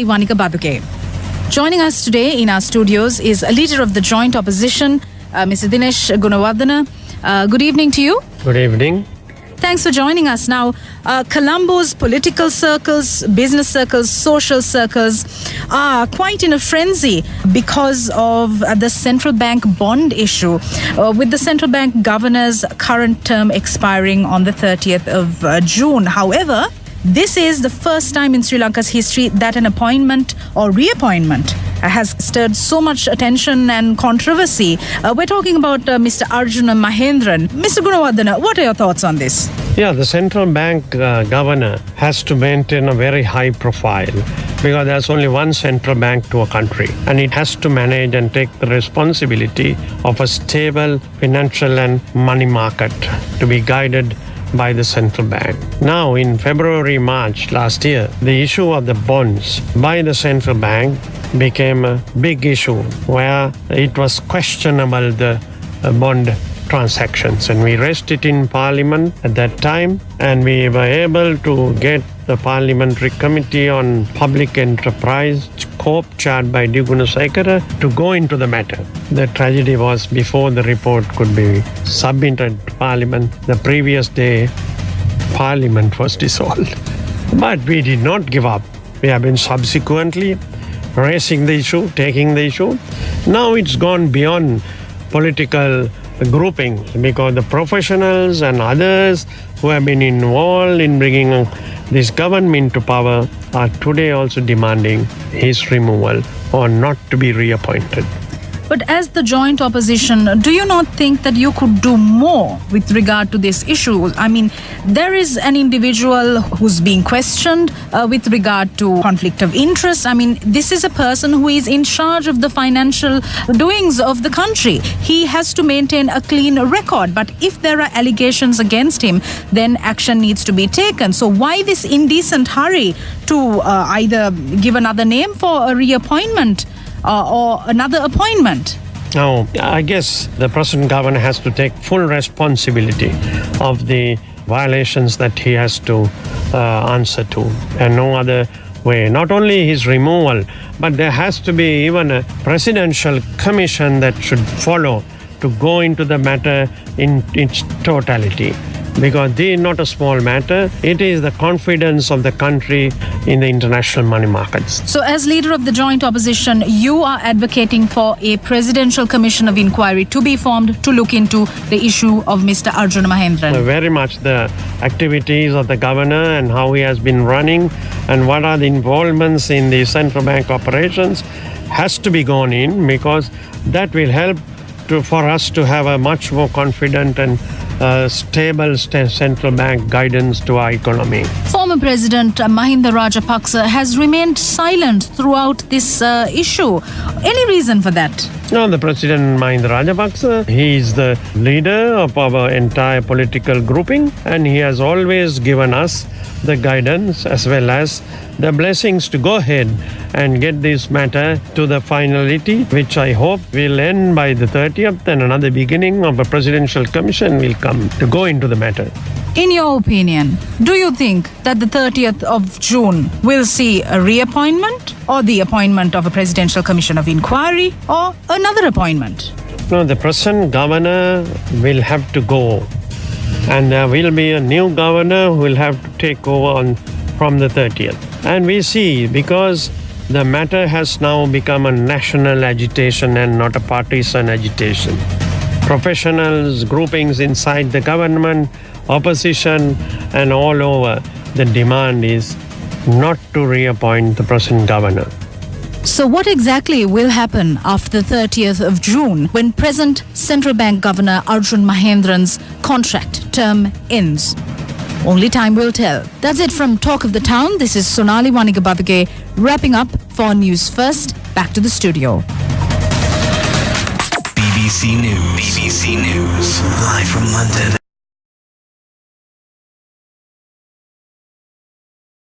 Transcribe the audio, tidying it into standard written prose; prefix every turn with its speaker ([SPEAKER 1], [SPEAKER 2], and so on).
[SPEAKER 1] Vanika Baduke. Joining us today in our studios is a leader of the joint opposition, Mr. Dinesh Gunawardena. Good evening to you.
[SPEAKER 2] Good evening.
[SPEAKER 1] Thanks for joining us. Now, Colombo's political circles, business circles, social circles are quite in a frenzy because of the central bank bond issue, with the central bank governor's current term expiring on the 30th of June. However, this is the first time in Sri Lanka's history that an appointment or reappointment has stirred so much attention and controversy. We're talking about Mr. Arjuna Mahendran. Mr. Gunawardena, what are your thoughts on this?
[SPEAKER 2] Yeah, the central bank governor has to maintain a very high profile because there's only one central bank to a country, and it has to manage and take the responsibility of a stable financial and money market to be guided by the central bank. Now, in February, March last year, the issue of the bonds by the central bank became a big issue where it was questionable, the bond transactions, and we raised it in Parliament at that time, and we were able to get the Parliamentary Committee on Public Enterprise, COPE, chaired by D. Gunasekara, to go into the matter. The tragedy was before the report could be submitted to Parliament, the previous day, Parliament was dissolved. But we did not give up. We have been subsequently raising the issue, taking the issue. Now it's gone beyond political groupings because the professionals and others who have been involved in bringing this government to power are today also demanding his removal or not to be reappointed.
[SPEAKER 1] But as the joint opposition, do you not think that you could do more with regard to this issue? I mean, there is an individual who's being questioned with regard to conflict of interest. I mean, this is a person who is in charge of the financial doings of the country. He has to maintain a clean record. But if there are allegations against him, then action needs to be taken. So why this indecent hurry to either give another name for a reappointment or another appointment?
[SPEAKER 2] Now, I guess the present governor has to take full responsibility of the violations that he has to answer to, and no other way. Not only his removal, but there has to be even a presidential commission that should follow to go into the matter in its totality. Because this is not a small matter. It is the confidence of the country in the international money markets. So
[SPEAKER 1] as leader of the joint opposition, you are advocating for a presidential commission of inquiry to be formed to look into the issue of Mr. Arjuna Mahendran.
[SPEAKER 2] Very much the activities of the governor and how he has been running and what are the involvements in the central bank operations has to be gone in, because that will help for us to have a much more confident and stable central bank guidance to our economy.
[SPEAKER 1] Former President Mahinda Rajapaksa has remained silent throughout this issue. Any reason for that?
[SPEAKER 2] No, the President Mahinda Rajapaksa, he is the leader of our entire political grouping, and he has always given us the guidance as well as the blessings to go ahead and get this matter to the finality, which I hope will end by the 30th, and another beginning of a presidential commission will come to go into the matter.
[SPEAKER 1] In your opinion, do you think that the 30th of June will see a reappointment or the appointment of a presidential commission of inquiry or another appointment?
[SPEAKER 2] No, the present governor will have to go, and there will be a new governor who will have to take over from the 30th. And we see, because the matter has now become a national agitation and not a partisan agitation. Professionals, groupings inside the government, opposition, and all over, the demand is not to reappoint the present governor.
[SPEAKER 1] So what exactly will happen after the 30th of June when present Central Bank Governor Arjun Mahendran's contract term ends? Only time will tell. That's it from Talk of the Town. This is Sonali Vanika Baduke wrapping up for News First. Back to the studio.
[SPEAKER 3] BBC News. BBC News. Live from London.